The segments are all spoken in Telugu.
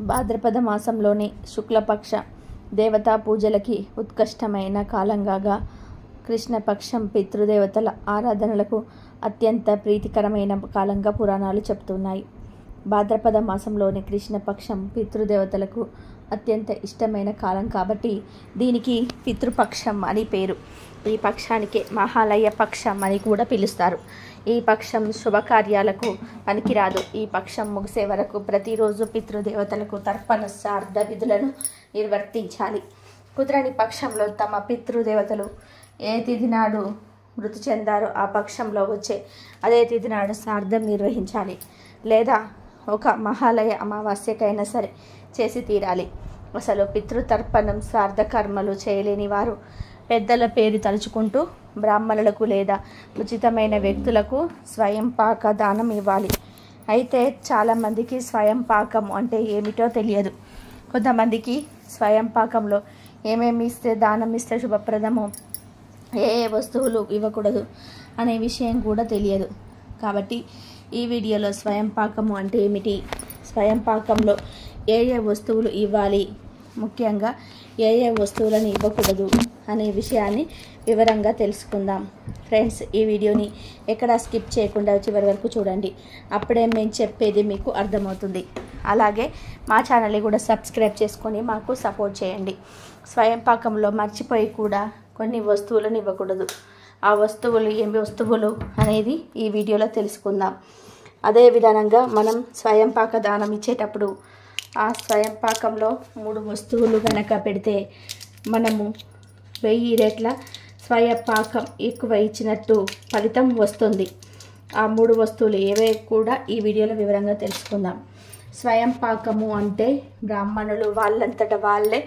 భాద్రపద మాసంలోని శుక్లపక్ష దేవతా పూజలకి ఉత్కృష్టమైన కాలంగా కృష్ణపక్షం పితృదేవతల ఆరాధనలకు అత్యంత ప్రీతికరమైన కాలంగా పురాణాలు చెప్తున్నాయి. భాద్రపద మాసంలోని కృష్ణపక్షం పితృదేవతలకు అత్యంత ఇష్టమైన కాలం కాబట్టి దీనికి పితృపక్షం అని పేరు. ఈ పక్షానికి మహాలయ పక్షం అని కూడా పిలుస్తారు. ఈ పక్షం శుభకార్యాలకు పనికిరాదు. ఈ పక్షం ముగిసే వరకు ప్రతిరోజు పితృదేవతలకు తర్పణ శ్రాద్ధ విధులను నిర్వర్తించాలి. కుదరని పక్షంలో తమ పితృదేవతలు ఏ తిథి నాడు మృతి చెందారో ఆ పక్షంలో వచ్చే అదే తిథి నాడు శ్రాద్ధం నిర్వహించాలి, లేదా ఒక మహాలయ అమావాస్యకైనా సరే చేసి తీరాలి. అసలు పితృతర్పణం శ్రాద్ధ కర్మలు చేయలేని వారు పెద్దల పేరు తలుచుకుంటూ బ్రాహ్మణులకు లేదా ఉచితమైన వ్యక్తులకు స్వయం పాక దానం ఇవ్వాలి. అయితే చాలామందికి స్వయం పాకం అంటే ఏమిటో తెలియదు. కొంతమందికి స్వయం పాకంలో ఏమేమి ఇస్తే దానం ఇస్తే శుభప్రదమో, ఏ వస్తువులు ఇవ్వకూడదు అనే విషయం కూడా తెలియదు. కాబట్టి ఈ వీడియోలో స్వయం పాకము అంటే ఏమిటి, స్వయం పాకంలో ఏ వస్తువులు ఇవ్వాలి, ముఖ్యంగా ఏ వస్తువులను ఇవ్వకూడదు అనే విషయాన్ని వివరంగా తెలుసుకుందాం. ఫ్రెండ్స్, ఈ వీడియోని ఎక్కడా స్కిప్ చేయకుండా చివరి వరకు చూడండి. అప్పుడే మేము చెప్పేది మీకు అర్థమవుతుంది. అలాగే మా ఛానల్ని కూడా సబ్స్క్రైబ్ చేసుకొని మాకు సపోర్ట్ చేయండి. స్వయం పాకంలో మర్చిపోయి కూడా కొన్ని వస్తువులను ఇవ్వకూడదు. ఆ వస్తువులు ఏమి వస్తువులు అనేది ఈ వీడియోలో తెలుసుకుందాం. అదే విధానంగా మనం స్వయం పాక దానం ఇచ్చేటప్పుడు ఆ స్వయం పాకంలో 3 వస్తువులు కనుక పెడితే మనము 1000 రెట్ల స్వయం పాకం ఎక్కువ ఇచ్చినట్టు ఫలితం వస్తుంది. ఆ 3 వస్తువులు ఏవే కూడా ఈ వీడియోలో వివరంగా తెలుసుకుందాం. స్వయం పాకము అంటే బ్రాహ్మణులు వాళ్ళంతట వాళ్ళే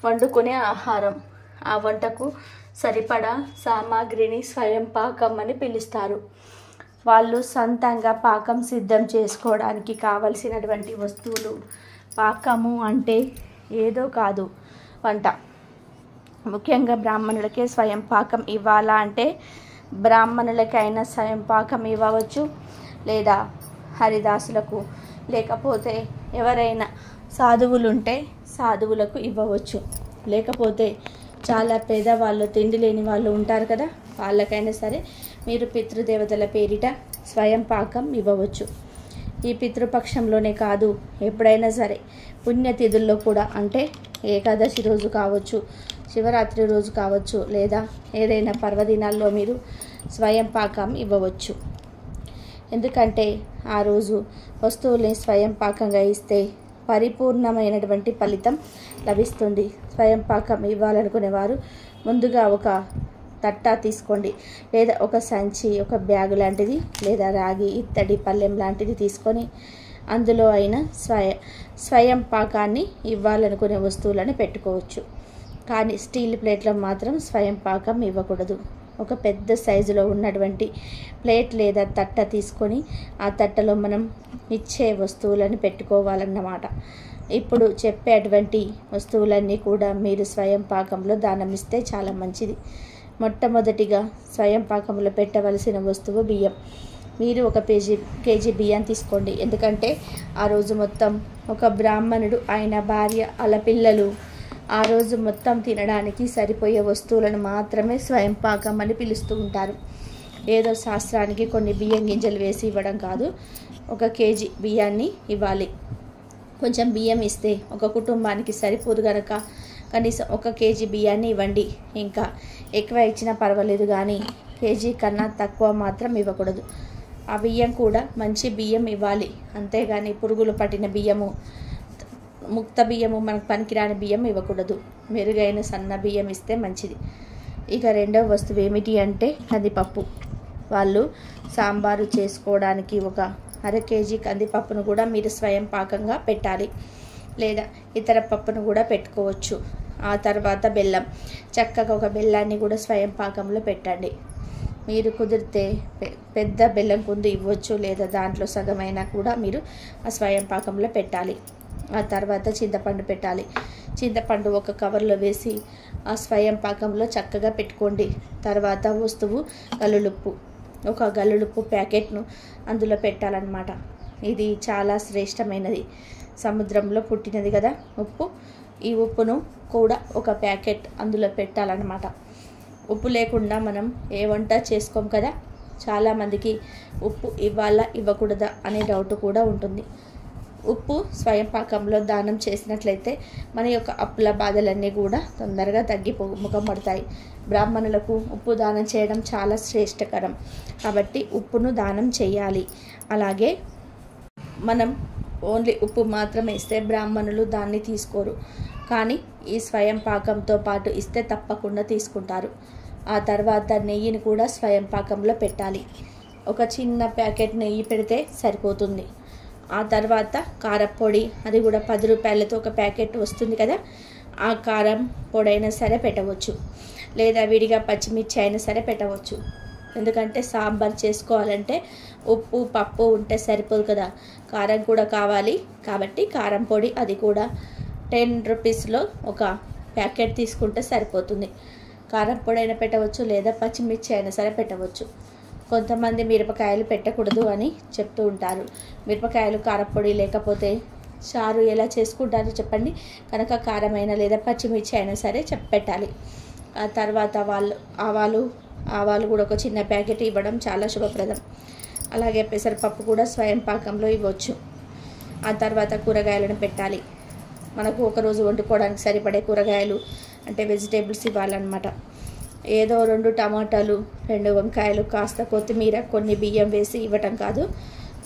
వండుకునే ఆహారం. ఆ వంటకు సరిపడా సామాగ్రిని స్వయం పాకం అని పిలుస్తారు. వాళ్ళు సొంతంగా పాకం సిద్ధం చేసుకోవడానికి కావలసినటువంటి వస్తువులు. పాకము అంటే ఏదో కాదు, వంట. ముఖ్యంగా బ్రాహ్మణులకే స్వయం పాకం ఇవ్వాలా అంటే బ్రాహ్మణులకైనా స్వయం పాకం ఇవ్వవచ్చు, లేదా హరిదాసులకు, లేకపోతే ఎవరైనా సాధువులు ఉంటే సాధువులకు ఇవ్వవచ్చు, లేకపోతే చాలా పేదవాళ్ళు, తిండి లేని వాళ్ళు ఉంటారు కదా, వాళ్ళకైనా సరే మీరు పితృదేవతల పేరిట స్వయం పాకం ఇవ్వవచ్చు. ఈ పితృపక్షంలోనే కాదు, ఎప్పుడైనా సరే పుణ్యతిథుల్లో కూడా, అంటే ఏకాదశి రోజు కావచ్చు, శివరాత్రి రోజు కావచ్చు, లేదా ఏదైనా పర్వదినాల్లో మీరు స్వయం పాకం ఇవ్వవచ్చు. ఎందుకంటే ఆ రోజు వస్తువుల్ని స్వయం పాకంగా ఇస్తే పరిపూర్ణమైనటువంటి ఫలితం లభిస్తుంది. స్వయం పాకం ఇవ్వాలనుకునేవారు ముందుగా ఒక తట్టా తీసుకోండి, లేదా ఒక సంచి, ఒక బ్యాగ్ లాంటిది, లేదా రాగి ఇత్తడి పళ్ళెం లాంటిది తీసుకొని అందులో అయినా స్వయం పాకాన్ని ఇవ్వాలనుకునే వస్తువులను పెట్టుకోవచ్చు. కానీ స్టీల్ ప్లేట్లో మాత్రం స్వయం పాకం ఇవ్వకూడదు. ఒక పెద్ద సైజులో ఉన్నటువంటి ప్లేట్ లేదా తట్ట తీసుకొని ఆ తట్టలో మనం ఇచ్చే వస్తువులను పెట్టుకోవాలన్నమాట. ఇప్పుడు చెప్పేటువంటి వస్తువులన్నీ కూడా మీరు స్వయం పాకంలో దానం ఇస్తే చాలా మంచిది. మొట్టమొదటిగా స్వయం పాకంలో పెట్టవలసిన వస్తువు బియ్యం. మీరు ఒక కేజీ బియ్యం తీసుకోండి. ఎందుకంటే ఆ రోజు మొత్తం ఒక బ్రాహ్మణుడు, ఆయన భార్య, అలా పిల్లలు ఆ రోజు మొత్తం తినడానికి సరిపోయే వస్తువులను మాత్రమే స్వయం పాకం అని పిలుస్తూ ఉంటారు. ఏదో శాస్త్రానికి కొన్ని బియ్యం గింజలు వేసి ఇవ్వడం కాదు. 1 కేజీ బియ్యాన్ని ఇవ్వాలి. కొంచెం బియ్యం ఇస్తే ఒక కుటుంబానికి సరిపోదు కనుక కనీసం 1 కేజీ బియ్యాన్ని ఇవ్వండి. ఇంకా ఎక్కువ ఇచ్చినా పర్వాలేదు, కానీ కేజీ కన్నా తక్కువ మాత్రం ఇవ్వకూడదు. ఆ బియ్యం కూడా మంచి బియ్యం ఇవ్వాలి. అంతేగాని పురుగులు పట్టిన బియ్యము, ముక్త బియ్యము, మనకు పనికిరాని బియ్యం ఇవ్వకూడదు. మెరుగైన సన్న బియ్యం ఇస్తే మంచిది. ఇక రెండవ వస్తువు ఏమిటి అంటే కందిపప్పు. వాళ్ళు సాంబారు చేసుకోవడానికి 1/2 కేజీ కందిపప్పును కూడా మీరు స్వయం పాకంగా పెట్టాలి, లేదా ఇతర పప్పును కూడా పెట్టుకోవచ్చు. ఆ తర్వాత బెల్లం, చక్కగా ఒక బెల్లాన్ని కూడా స్వయం పాకంలో పెట్టండి. మీరు కుదిరితే పెద్ద బెల్లం కుందు ఇవ్వచ్చు, లేదా దాంట్లో సగమైనా కూడా మీరు ఆ స్వయం పాకంలో పెట్టాలి. ఆ తర్వాత చింతపండు పెట్టాలి. చింతపండు ఒక కవర్లో వేసి ఆ స్వయం పాకంలో చక్కగా పెట్టుకోండి. తర్వాత వస్తువు గల్లులుప్పు, 1 గల్లులుప్పు ప్యాకెట్ను అందులో పెట్టాలన్నమాట. ఇది చాలా శ్రేష్టమైనది. సముద్రంలో పుట్టినది కదా ఉప్పు. ఈ ఉప్పును కూడా ఒక ప్యాకెట్ అందులో పెట్టాలన్నమాట. ఉప్పు లేకుండా మనం ఏ వంట చేసుకోం కదా. చాలామందికి ఉప్పు ఇవ్వాలా ఇవ్వకూడదా అనే డౌట్ కూడా ఉంటుంది. ఉప్పు స్వయం పాకంలో దానం చేసినట్లయితే మన యొక్క అప్పుల బాధలన్నీ కూడా తొందరగా ముఖం పడతాయి. బ్రాహ్మణులకు ఉప్పు దానం చేయడం చాలా శ్రేష్టకరం కాబట్టి ఉప్పును దానం చేయాలి. అలాగే మనం ఓన్లీ ఉప్పు మాత్రమే ఇస్తే బ్రాహ్మణులు దాన్ని తీసుకోరు. కానీ ఈ స్వయం పాకంతో పాటు ఇస్తే తప్పకుండా తీసుకుంటారు. ఆ తర్వాత నెయ్యిని కూడా స్వయం పాకంలో పెట్టాలి. ఒక చిన్న ప్యాకెట్ నెయ్యి పెడితే సరిపోతుంది. ఆ తర్వాత కారపొడి, అది కూడా 10 రూపాయలతో ఒక ప్యాకెట్ వస్తుంది కదా. ఆ కారం పొడి అయినా సరే పెట్టవచ్చు, లేదా విడిగా పచ్చిమిర్చి అయినా సరే పెట్టవచ్చు. ఎందుకంటే సాంబార్ చేసుకోవాలంటే ఉప్పు పప్పు ఉంటే సరిపోదు కదా, కారం కూడా కావాలి. కాబట్టి కారం పొడి అది కూడా 10 రూపీస్లో ఒక ప్యాకెట్ తీసుకుంటే సరిపోతుంది. కారం పొడి అయినా పెట్టవచ్చు, లేదా పచ్చిమిర్చి అయినా సరే పెట్టవచ్చు. కొంతమంది మిరపకాయలు పెట్టకూడదు అని చెప్తూ ఉంటారు. మిరపకాయలు కారపొడి లేకపోతే చారు ఎలా చేసుకుంటారో చెప్పండి. కనుక కారమైన లేదా పచ్చిమిర్చి అయినా సరే పెట్టాలి. ఆ తర్వాత ఆవాలు కూడా ఒక చిన్న ప్యాకెట్ ఇవ్వడం చాలా శుభప్రదం. అలాగే పెసరపప్పు కూడా స్వయం పాకంలో ఇవ్వచ్చు. ఆ తర్వాత కూరగాయలను పెట్టాలి. మనకు ఒకరోజు వండుకోవడానికి సరిపడే కూరగాయలు అంటే వెజిటేబుల్స్ ఇవ్వాలన్నమాట. ఏదో 2 టమాటాలు, 2 వంకాయలు, కాస్త కొత్తిమీర, కొన్ని బియ్యం వేసి ఇవ్వటం కాదు.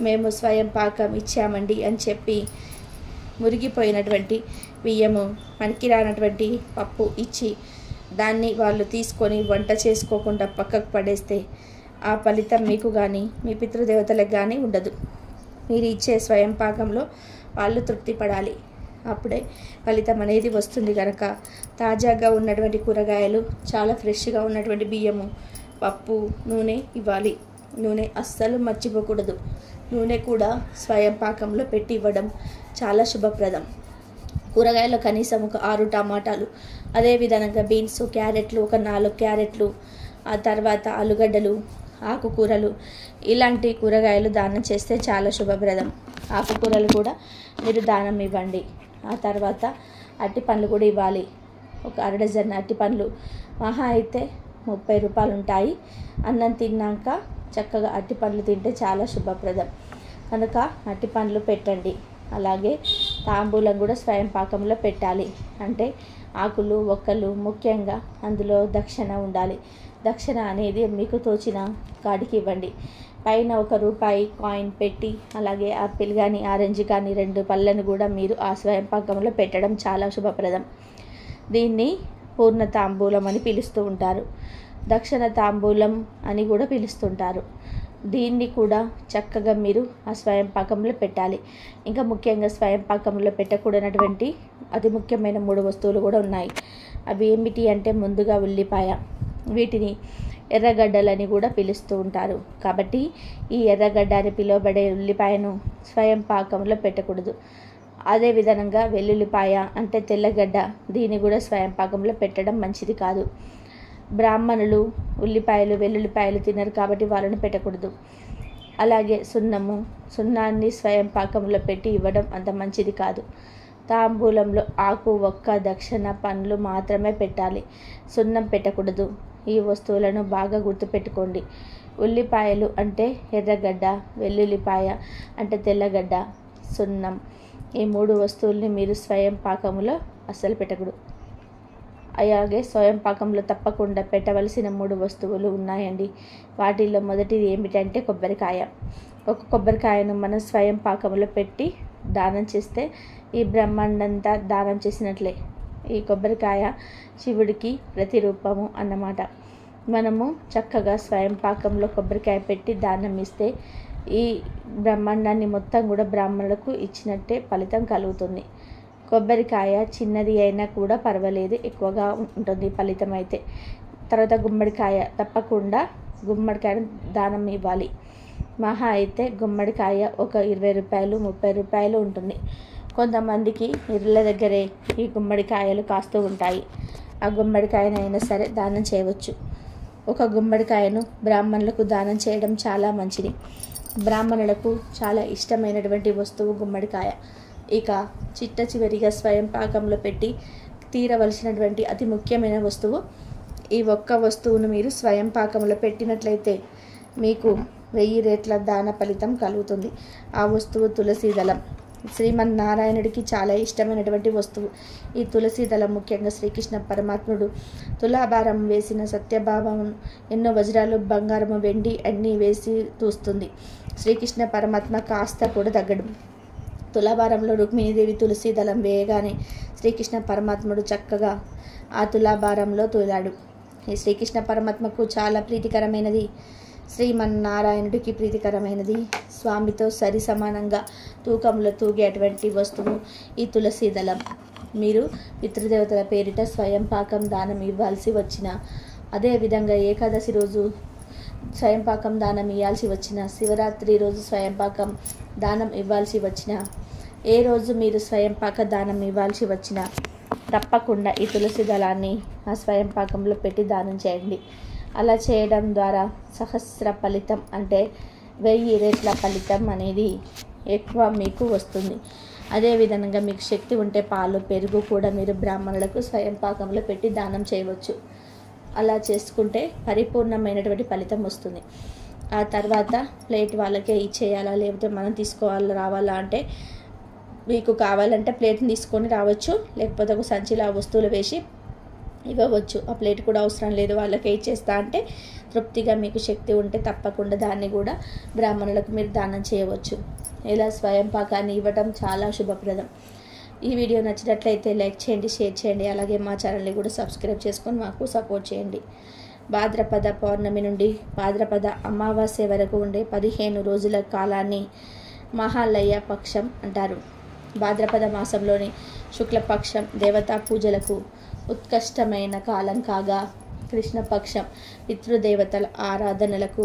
మేము స్వయం పాకం ఇచ్చామండి అని చెప్పి మురిగిపోయినటువంటి బియ్యము, పనికిరానటువంటి పప్పు ఇచ్చి దాన్ని వాళ్ళు తీసుకొని వంట చేసుకోకుండా పక్కకు పడేస్తే ఆ ఫలితం మీకు కానీ మీ పితృదేవతలకు కానీ ఉండదు. మీరు ఇచ్చే స్వయం పాకంలో వాళ్ళు తృప్తి పడాలి. అప్పుడే ఫలితం అనేది వస్తుంది. కనుక తాజాగా ఉన్నటువంటి కూరగాయలు, చాలా ఫ్రెష్గా ఉన్నటువంటి బియ్యము, పప్పు, నూనె ఇవ్వాలి. నూనె అస్సలు మర్చిపోకూడదు. నూనె కూడా స్వయం పాకంలో పెట్టి ఇవ్వడం చాలా శుభప్రదం. కూరగాయలు కనీసం ఒక 6 టమాటాలు, అదేవిధంగా బీన్స్, క్యారెట్లు ఒక 4 క్యారెట్లు, ఆ తర్వాత ఆలుగడ్డలు, ఆకుకూరలు, ఇలాంటి కూరగాయలు దానం చేస్తే చాలా శుభప్రదం. ఆకుకూరలు కూడా మీరు దానం ఇవ్వండి. ఆ తర్వాత అరటి పండ్లు కూడా ఇవ్వాలి. ఒక 1/2 డజన్ అరటి పండ్లు మహా అయితే 30 రూపాయలు ఉంటాయి. అన్నం తిన్నాక చక్కగా అరటి పండ్లు తింటే చాలా శుభప్రదం. కనుక అరటి పండ్లు పెట్టండి. అలాగే తాంబూలం కూడా స్వయం పాకంలో పెట్టాలి. అంటే ఆకులు, ఒక్కలు, ముఖ్యంగా అందులో దక్షిణ ఉండాలి. దక్షిణ అనేది మీకు తోచిన కాడికి ఇవ్వండి. పైన 1 రూపాయి కాయిన్ పెట్టి, అలాగే ఆపిల్ కానీ ఆరెంజ్ కానీ 2 పళ్ళను కూడా మీరు ఆ స్వయం పాకంలో పెట్టడం చాలా శుభప్రదం. దీన్ని పూర్ణ తాంబూలం అని పిలుస్తూ ఉంటారు. దక్షిణ తాంబూలం అని కూడా పిలుస్తుంటారు. దీన్ని కూడా చక్కగా మీరు ఆ స్వయం పాకంలో పెట్టాలి. ఇంకా ముఖ్యంగా స్వయం పాకంలో పెట్టకూడనటువంటి అతి ముఖ్యమైన 3 వస్తువులు కూడా ఉన్నాయి. అవి ఏమిటి అంటే ముందుగా ఉల్లిపాయ, వీటిని ఎర్రగడ్డలని కూడా పిలుస్తూ ఉంటారు. కాబట్టి ఈ ఎర్రగడ్డ అని పిలువబడే ఉల్లిపాయను స్వయం పాకంలో పెట్టకూడదు. అదేవిధంగా వెల్లుల్లిపాయ అంటే తెల్లగడ్డ, దీన్ని కూడా స్వయం పాకంలో పెట్టడం మంచిది కాదు. బ్రాహ్మణులు ఉల్లిపాయలు, వెల్లుల్లిపాయలు తినరు కాబట్టి వాళ్ళని పెట్టకూడదు. అలాగే సున్నాన్ని స్వయం పాకంలో పెట్టి ఇవ్వడం అంత మంచిది కాదు. తాంబూలంలో ఆకు, ఒక్క, దక్షిణ, పండ్లు మాత్రమే పెట్టాలి. సున్నం పెట్టకూడదు. ఈ వస్తువులను బాగా గుర్తుపెట్టుకోండి. ఉల్లిపాయలు అంటే ఎర్రగడ్డ, వెల్లుల్లిపాయ అంటే తెల్లగడ్డ, సున్నం, ఈ 3 వస్తువుల్ని మీరు స్వయం పాకములో అస్సలు పెట్టకూడదు. అలాగే స్వయం పాకంలో తప్పకుండా పెట్టవలసిన 3 వస్తువులు ఉన్నాయండి. వాటిల్లో మొదటిది ఏమిటంటే కొబ్బరికాయ. ఒక కొబ్బరికాయను మనం స్వయం పాకంలో పెట్టి దానం చేస్తే ఈ బ్రహ్మాండంతా దానం చేసినట్లే. ఈ కొబ్బరికాయ శివుడికి ప్రతిరూపము అన్నమాట. మనము చక్కగా స్వయం పాకంలో కొబ్బరికాయ పెట్టి దానం ఇస్తే ఈ బ్రహ్మాండాన్ని మొత్తం కూడా బ్రాహ్మణులకు ఇచ్చినట్టే ఫలితం కలుగుతుంది. కొబ్బరికాయ చిన్నది అయినా కూడా పర్వాలేదు, ఎక్కువగా ఉంటుంది ఫలితం అయితే. తర్వాత గుమ్మడికాయ, తప్పకుండా గుమ్మడికాయను దానం ఇవ్వాలి. మహా అయితే గుమ్మడికాయ ఒక 20 రూపాయలు, 30 రూపాయలు ఉంటుంది. కొంతమందికి ఇళ్ళ దగ్గరే ఈ గుమ్మడికాయలు కాస్తూ ఉంటాయి. ఆ గుమ్మడికాయనైనా సరే దానం చేయవచ్చు. ఒక గుమ్మడికాయను బ్రాహ్మణులకు దానం చేయడం చాలా మంచిది. బ్రాహ్మణులకు చాలా ఇష్టమైనటువంటి వస్తువు గుమ్మడికాయ. ఇక చిట్ట చివరిగా స్వయం పాకంలో పెట్టి తీరవలసినటువంటి అతి ముఖ్యమైన వస్తువు, ఈ ఒక్క వస్తువును మీరు స్వయం పాకంలో పెట్టినట్లయితే మీకు 1000 రెట్ల దాన ఫలితం కలుగుతుంది. ఆ వస్తువు తులసి దళం. శ్రీమన్నారాయణుడికి చాలా ఇష్టమైనటువంటి వస్తువు ఈ తులసి దళం. ముఖ్యంగా శ్రీకృష్ణ పరమాత్ముడు తులాభారం వేసిన సత్యభావం ఎన్నో వజ్రాలు, బంగారము, వెండి అన్నీ వేసి తూస్తుంది. శ్రీకృష్ణ పరమాత్మ కాస్త కూడా తగ్గడు. తులాభారంలో రుక్మిణీదేవి తులసి దళం వేయగానే శ్రీకృష్ణ పరమాత్ముడు చక్కగా ఆ తులాభారంలో తూలాడు. ఈ శ్రీకృష్ణ పరమాత్మకు చాలా ప్రీతికరమైనది, శ్రీమన్నారాయణుడికి ప్రీతికరమైనది, స్వామితో సరి సమానంగా తూకంలో తూగేటువంటి వస్తువు ఈ తులసి దళం. మీరు పితృదేవతల పేరిట స్వయం పాకం దానం ఇవ్వాల్సి వచ్చిన, అదేవిధంగా ఏకాదశి రోజు స్వయం పాకం దానం ఇవ్వాల్సి వచ్చిన, శివరాత్రి రోజు స్వయం పాకం దానం ఇవ్వాల్సి వచ్చిన, ఏ రోజు మీరు స్వయం పాక దానం ఇవ్వాల్సి వచ్చినా తప్పకుండా ఈ తులసి దళాన్ని ఆ స్వయం పాకంలో పెట్టి దానం చేయండి. అలా చేయడం ద్వారా సహస్ర ఫలితం, అంటే 1000 రెట్ల ఫలితం అనేది ఎక్కువ మీకు వస్తుంది. అదేవిధంగా మీకు శక్తి ఉంటే పాలు, పెరుగు కూడా మీరు బ్రాహ్మణులకు స్వయం పాకంలో పెట్టి దానం చేయవచ్చు. అలా చేసుకుంటే పరిపూర్ణమైనటువంటి ఫలితం వస్తుంది. ఆ తర్వాత ప్లేట్ వాళ్ళకే ఇచ్చేయాలా, లేకపోతే మనం తీసుకోవాలా రావాలా అంటే, మీకు కావాలంటే ప్లేట్ని తీసుకొని రావచ్చు, లేకపోతే ఒక సంచిలో ఆ వస్తువులు వేసి ఇవ్వవచ్చు. ఆ ప్లేట్ కూడా అవసరం లేదు, వాళ్ళకే ఇచ్చేస్తా అంటే తృప్తిగా మీకు శక్తి ఉంటే తప్పకుండా దాన్ని కూడా బ్రాహ్మణులకు మీరు దానం చేయవచ్చు. ఇలా స్వయం పాకాన్ని ఇవ్వటం చాలా శుభప్రదం. ఈ వీడియో నచ్చినట్లయితే లైక్ చేయండి, షేర్ చేయండి, అలాగే మా ఛానల్ని కూడా సబ్స్క్రైబ్ చేసుకొని మాకు సపోర్ట్ చేయండి. భాద్రపద పౌర్ణమి నుండి భాద్రపద అమావాస్య వరకు ఉండే 15 రోజుల కాలాన్ని మహాలయ పక్షం అంటారు. భాద్రపద మాసంలోని శుక్లపక్షం దేవతా పూజలకు ఉత్కృష్టమైన కాలం కాగా, కృష్ణపక్షం పితృదేవతల ఆరాధనలకు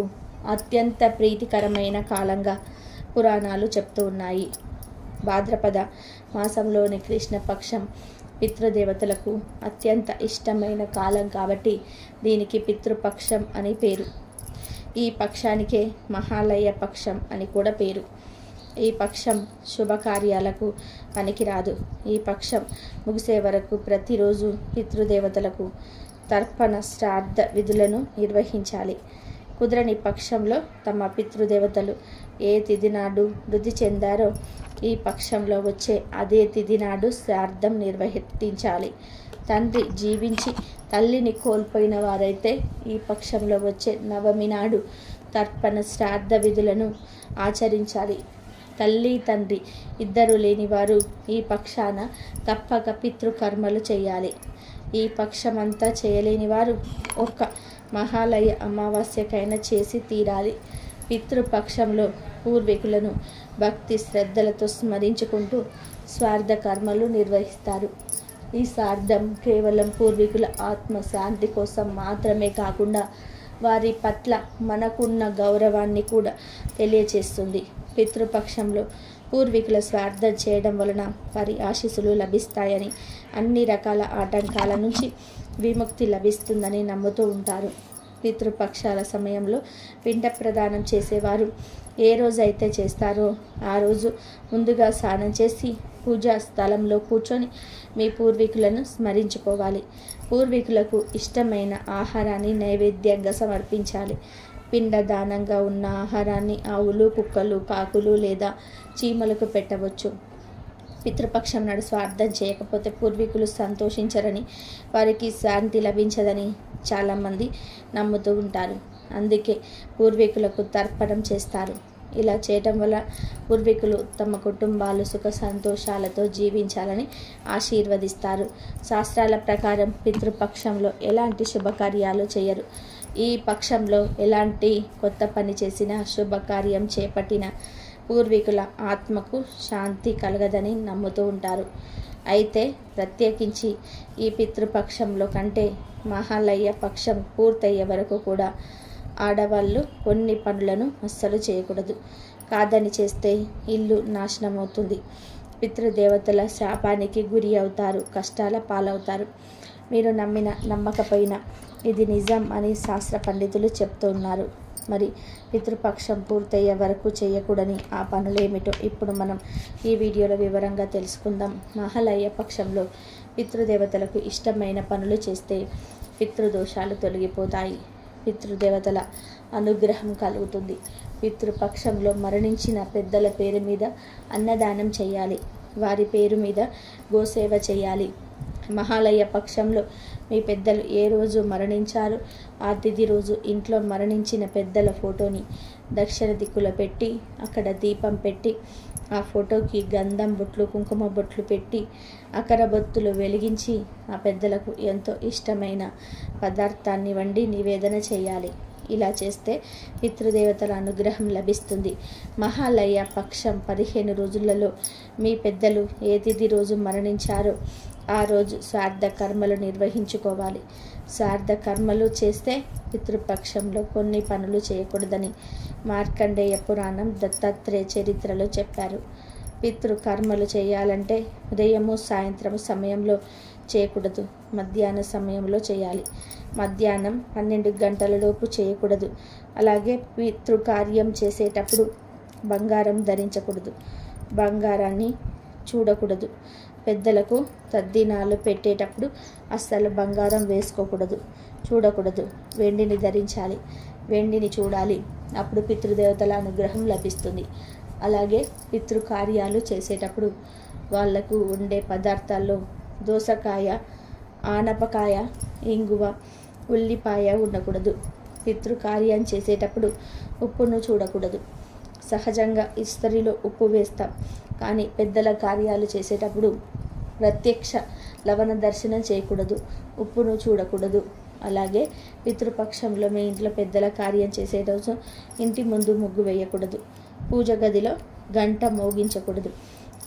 అత్యంత ప్రీతికరమైన కాలంగా పురాణాలు చెప్తూ ఉన్నాయి. భాద్రపద మాసంలోని కృష్ణపక్షం పితృదేవతలకు అత్యంత ఇష్టమైన కాలం కాబట్టి దీనికి పితృపక్షం అని పేరు. ఈ పక్షానికే మహాలయ పక్షం అని కూడా పేరు. ఈ పక్షం శుభకార్యాలకు పనికిరాదు. ఈ పక్షం ముగిసే వరకు ప్రతిరోజు పితృదేవతలకు తర్పణ శ్రాద్ధ విధులను నిర్వహించాలి. కుదరని పక్షంలో తమ పితృదేవతలు ఏ తిథి నాడు మృతి చెందారో ఈ పక్షంలో వచ్చే అదే తిథి నాడు శ్రాద్ధం నిర్వర్తించాలి. తండ్రి జీవించి తల్లిని కోల్పోయిన వారైతే ఈ పక్షంలో వచ్చే నవమి నాడు తర్పణ శ్రాద్ధ విధులను ఆచరించాలి. తల్లి తండ్రి ఇద్దరు లేనివారు ఈ పక్షాన తప్పక పితృకర్మలు చేయాలి. ఈ పక్షమంతా చేయలేని వారు ఒక్క మహాలయ అమావాస్యకైనా చేసి తీరాలి. పితృపక్షంలో పూర్వీకులను భక్తి శ్రద్ధలతో స్మరించుకుంటూ స్వార్థ కర్మలు నిర్వహిస్తారు. ఈ శ్రాద్ధం కేవలం పూర్వీకుల ఆత్మశాంతి కోసం మాత్రమే కాకుండా వారి పట్ల మనకున్న గౌరవాన్ని కూడా తెలియచేస్తుంది. పితృపక్షంలో పూర్వీకుల శ్రాద్ధం చేయడం వలన వారి ఆశీస్సులు లభిస్తాయని, అన్ని రకాల ఆటంకాల నుంచి విముక్తి లభిస్తుందని నమ్ముతూ ఉంటారు. పితృపక్షాల సమయంలో పిండ ప్రదానం చేసేవారు ఏ రోజైతే చేస్తారో ఆ రోజు ముందుగా స్నానం చేసి పూజా స్థలంలో కూర్చొని మీ పూర్వీకులను స్మరించుకోవాలి. పూర్వీకులకు ఇష్టమైన ఆహారాన్ని నైవేద్యంగా సమర్పించాలి. పిండదానంగా ఉన్న ఆహారాన్ని ఆవులు, కుక్కలు, కాకులు లేదా చీమలకు పెట్టవచ్చు. పితృపక్షం నాడు స్వార్థం చేయకపోతే పూర్వీకులు సంతోషించరని, వారికి శాంతి లభించదని చాలామంది నమ్ముతూ ఉంటారు. అందుకే పూర్వీకులకు తర్పణం చేస్తారు. ఇలా చేయటం వల్ల పూర్వీకులు తమ కుటుంబాలు సుఖ సంతోషాలతో జీవించాలని ఆశీర్వదిస్తారు. శాస్త్రాల ప్రకారం పితృపక్షంలో ఎలాంటి శుభకార్యాలు చేయరు. ఈ పక్షంలో ఎలాంటి కొత్త పని చేసినా, శుభకార్యం చేపట్టిన పూర్వీకుల ఆత్మకు శాంతి కలగదని నమ్ముతూ ఉంటారు. అయితే ప్రత్యేకించి ఈ పితృపక్షంలో కంటే మహాలయ పక్షం పూర్తయ్యే వరకు కూడా ఆడవాళ్ళు కొన్ని పనులను అస్సలు చేయకూడదు. కాదని చేస్తే ఇల్లు నాశనమవుతుంది. పితృదేవతల శాపానికి గురి అవుతారు, కష్టాల పాలవుతారు. మీరు నమ్మిన నమ్మకపోయినా ఇది నిజం అని శాస్త్ర పండితులు చెప్తూ ఉన్నారు. మరి పితృపక్షం పూర్తయ్యే వరకు చేయకూడని ఆ పనులేమిటో ఇప్పుడు మనం ఈ వీడియోలో వివరంగా తెలుసుకుందాం. మహాలయ పక్షంలో పితృదేవతలకు ఇష్టమైన పనులు చేస్తే పితృదోషాలు తొలగిపోతాయి, పితృదేవతల అనుగ్రహం కలుగుతుంది. పితృపక్షంలో మరణించిన పెద్దల పేరు మీద అన్నదానం చేయాలి, వారి పేరు మీద గోసేవ చేయాలి. మహాలయ పక్షంలో మీ పెద్దలు ఏ రోజు మరణించారో ఆ తిథి రోజు ఇంట్లో మరణించిన పెద్దల ఫోటోని దక్షిణ దిక్కులో పెట్టి అక్కడ దీపం పెట్టి ఆ ఫోటోకి గంధం బొట్లు కుంకుమ బొట్లు పెట్టి అకరబొత్తులు వెలిగించి ఆ పెద్దలకు ఎంతో ఇష్టమైన పదార్థాన్ని వండి నివేదన చేయాలి. ఇలా చేస్తే పితృదేవతల అనుగ్రహం లభిస్తుంది. మహాలయ పక్షం 15 రోజులలో మీ పెద్దలు ఏ తిథి రోజు మరణించారో ఆ రోజు శ్రాద్ధ కర్మలు నిర్వహించుకోవాలి. శ్రాద్ధ కర్మలు చేస్తే పితృపక్షంలో కొన్ని పనులు చేయకూడదని మార్కండేయ పురాణం దత్తాత్రేయ చరిత్రలో చెప్పారు. పితృకర్మలు చేయాలంటే ఉదయము సాయంత్రము సమయంలో చేయకూడదు, మధ్యాహ్న సమయంలో చేయాలి. మధ్యాహ్నం 12 గంటలలోపు చేయకూడదు. అలాగే పితృకార్యం చేసేటప్పుడు బంగారం ధరించకూడదు, బంగారాన్ని చూడకూడదు. పెద్దలకు తద్దినాలు పెట్టేటప్పుడు అస్సలు బంగారం వేసుకోకూడదు, చూడకూడదు. వెండిని ధరించాలి, వెండిని చూడాలి. అప్పుడు పితృదేవతల అనుగ్రహం లభిస్తుంది. అలాగే పితృకార్యాలు చేసేటప్పుడు వాళ్లకు ఉండే పదార్థాల్లో దోసకాయ, ఆనపకాయ, ఇంగువ, ఉల్లిపాయ ఉండకూడదు. పితృకార్యం చేసేటప్పుడు ఉప్పును చూడకూడదు. సహజంగా ఇస్తరిలో ఉప్పు వేస్తాం, కానీ పెద్దల కార్యాలు చేసేటప్పుడు ప్రత్యక్ష లవణ దర్శనం చేయకూడదు, ఉప్పును చూడకూడదు. అలాగే పితృపక్షంలో మీ ఇంట్లో పెద్దల కార్యం చేసే రోజు ఇంటి ముందు ముగ్గు వేయకూడదు, పూజ గదిలో గంట మోగించకూడదు.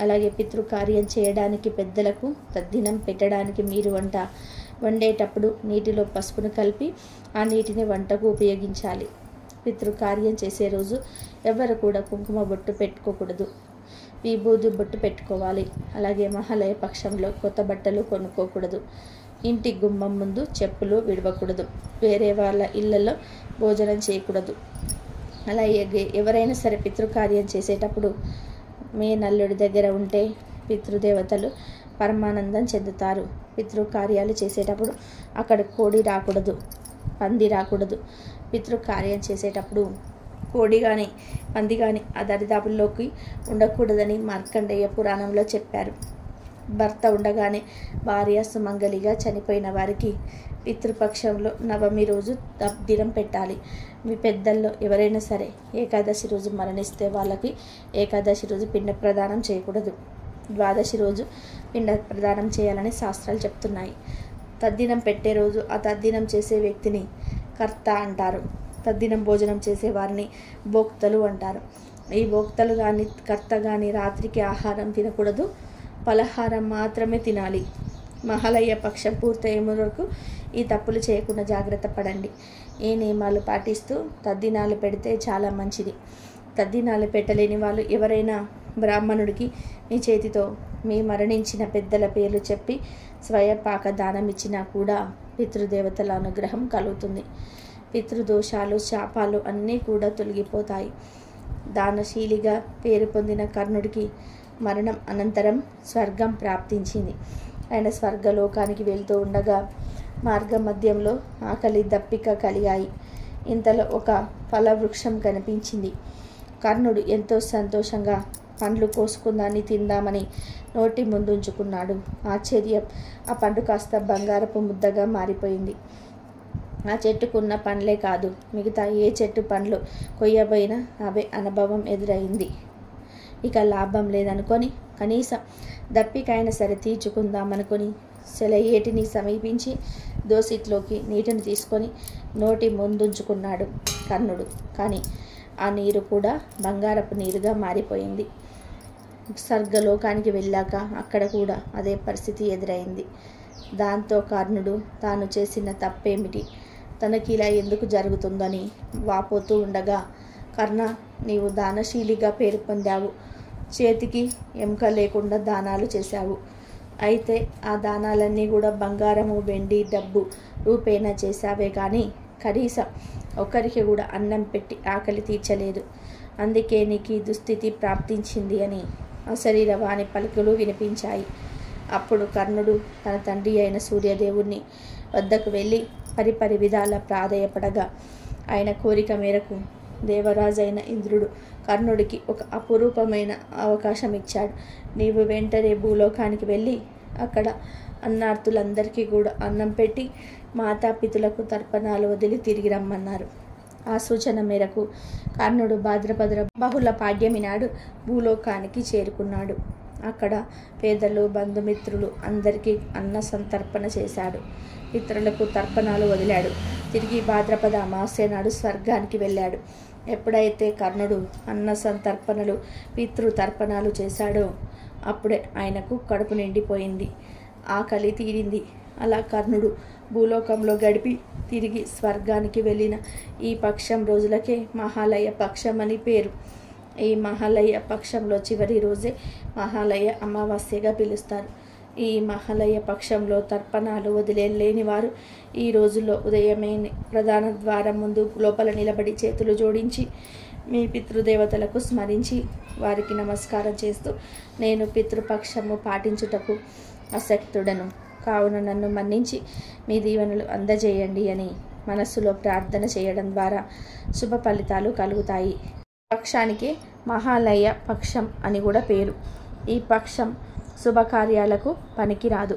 అలాగే పితృకార్యం చేయడానికి పెద్దలకు తద్దినం పెట్టడానికి మీరు వంట వండేటప్పుడు నీటిలో పసుపును కలిపి ఆ నీటిని వంటకు ఉపయోగించాలి. పితృకార్యం చేసే రోజు ఎవరు కూడా కుంకుమ బొట్టు పెట్టుకోకూడదు, విభూది బొట్టు పెట్టుకోవాలి. అలాగే మహాలయ పక్షంలో కొత్త బట్టలు కొనుక్కోకూడదు, ఇంటి గుమ్మం ముందు చెప్పులు విడవకూడదు, వేరే వాళ్ళ ఇళ్లలో భోజనం చేయకూడదు. అలాగే ఎవరైనా సరే పితృకార్యం చేసేటప్పుడు మీ నల్లుడి దగ్గర ఉంటే పితృదేవతలు పరమానందం చెందుతారు. పితృకార్యాలు చేసేటప్పుడు అక్కడ కోడి రాకూడదు, పంది రాకూడదు. పితృకార్యం చేసేటప్పుడు కోడి కానీ పంది కానీ ఆ దరిదాపుల్లోకి ఉండకూడదని మార్కండేయ పురాణంలో చెప్పారు. భర్త ఉండగానే భార్య సుమంగలిగా చనిపోయిన వారికి పితృపక్షంలో నవమి రోజు దినం పెట్టాలి. మీ పెద్దల్లో ఎవరైనా సరే ఏకాదశి రోజు మరణిస్తే వాళ్ళకి ఏకాదశి రోజు పిండ ప్రదానం చేయకూడదు, ద్వాదశి రోజు పిండ ప్రదానం చేయాలని శాస్త్రాలు చెప్తున్నాయి. తద్దినం పెట్టే రోజు ఆ తద్దినం చేసే వ్యక్తిని కర్త అంటారు. తద్దినం భోజనం చేసే వారిని భోక్తలు అంటారు. ఈ భోక్తలు కానీ కర్త కానీ రాత్రికి ఆహారం తినకూడదు, పలహారం మాత్రమే తినాలి. మహాలయ పక్షం పూర్తయ్యే వరకు ఈ తప్పులు చేయకుండా జాగ్రత్త పడండి. ఈ నియమాలు పాటిస్తూ తద్దినాలు పెడితే చాలా మంచిది. తద్దినాలు పెట్టలేని వాళ్ళు ఎవరైనా బ్రాహ్మణుడికి మీ చేతితో మీ మరణించిన పెద్దల పేర్లు చెప్పి స్వయపాక దానం ఇచ్చినా కూడా పితృదేవతల అనుగ్రహం కలుగుతుంది. పితృదోషాలు శాపాలు అన్నీ కూడా తొలగిపోతాయి. దానశీలిగా పేరు పొందిన కర్ణుడికి మరణం అనంతరం స్వర్గం ప్రాప్తించింది. ఆయన స్వర్గలోకానికి వెళ్తూ ఉండగా మార్గ మధ్యంలో ఆకలి దప్పిక కలిగాయి. ఇంతలో ఒక ఫలవృక్షం కనిపించింది. కర్ణుడు ఎంతో సంతోషంగా పండ్లు కోసుకుందాన్ని తిందామని నోటి ముందుంచుకున్నాడు. ఆశ్చర్యం, ఆ పండు కాస్త బంగారపు ముద్దగా మారిపోయింది. ఆ చెట్టుకున్న పండ్లే కాదు, మిగతా ఏ చెట్టు పండ్లు కొయ్యబోయినా అవే అనుభవం ఎదురైంది. ఇక లాభం లేదనుకొని కనీసం దప్పికైనా సరే తీర్చుకుందామనుకొని సెలయేటిని సమీపించి దోసిట్లోకి నీటిని తీసుకొని నోటి ముందుంచుకున్నాడు కర్ణుడు. కానీ ఆ నీరు కూడా బంగారపు నీరుగా మారిపోయింది. స్వర్గలోకానికి వెళ్ళాక అక్కడ కూడా అదే పరిస్థితి ఎదురైంది. దాంతో కర్ణుడు తాను చేసిన తప్పేమిటి, తనకి ఇలా ఎందుకు జరుగుతుందని వాపోతూ ఉండగా, కర్ణ, నీవు దానశీలిగా పేరు పొందావు, చేతికి ఎముక లేకుండా దానాలు చేశావు. అయితే ఆ దానాలన్నీ కూడా బంగారము, వెండి, డబ్బు రూపేణా చేశావే కానీ కనీసం ఒకరికి కూడా అన్నం పెట్టి ఆకలి తీర్చలేదు. అందుకే నీకు ఈ దుస్థితి ప్రాప్తించింది అని అశరీరవాణి పలుకులు వినిపించాయి. అప్పుడు కర్ణుడు తన తండ్రి అయిన సూర్యదేవుని వద్దకు వెళ్ళి పరిపరి విధాల ప్రాధేయపడగా ఆయన కోరిక మేరకు దేవరాజైన ఇంద్రుడు కర్ణుడికి ఒక అపురూపమైన అవకాశం ఇచ్చాడు. నీవు వెంటనే భూలోకానికి వెళ్ళి అక్కడ అన్నార్థులందరికీ కూడా అన్నం పెట్టి మాతాపితులకు తర్పణాలు వదిలి తిరిగి రమ్మన్నారు. ఆ సూచన మేరకు కర్ణుడు భాద్రపద బహుళ పాడ్యమి నాడు భూలోకానికి చేరుకున్నాడు. అక్కడ పేదలు బంధుమిత్రులు అందరికీ అన్న సంతర్పణ చేశాడు. పితరులకు తర్పణాలు వదిలాడు. తిరిగి భాద్రపద అమావాస్య నాడు స్వర్గానికి వెళ్ళాడు. ఎప్పుడైతే కర్ణుడు అన్న సంతర్పణలు పితృతర్పణాలు చేశాడో అప్పుడే ఆయనకు కడుపు నిండిపోయింది, ఆకలి తీరింది. అలా కర్ణుడు భూలోకంలో గడిపి తిరిగి స్వర్గానికి వెళ్ళిన ఈ పక్షం రోజులకే మహాలయ పక్షం అని పేరు. ఈ మహాలయ పక్షంలో చివరి రోజే మహాలయ అమావాస్యగా పిలుస్తారు. ఈ మహాలయ పక్షంలో తర్పణాలు వదిలేని వారు ఈ రోజుల్లో ఉదయమే ప్రధాన ద్వారం ముందు లోపల నిలబడి చేతులు జోడించి మీ పితృదేవతలకు స్మరించి వారికి నమస్కారం చేస్తూ నేను పితృపక్షము పాటించుటకు అశక్తుడను కావున నన్ను మన్నించి మీ దీవెనలు అందజేయండి అని మనస్సులో ప్రార్థన చేయడం ద్వారా శుభ ఫలితాలు కలుగుతాయి. పక్షానికి మహాలయ పక్షం అని కూడా పేరు. ఈ పక్షం శుభకార్యాలకు పనికిరాదు.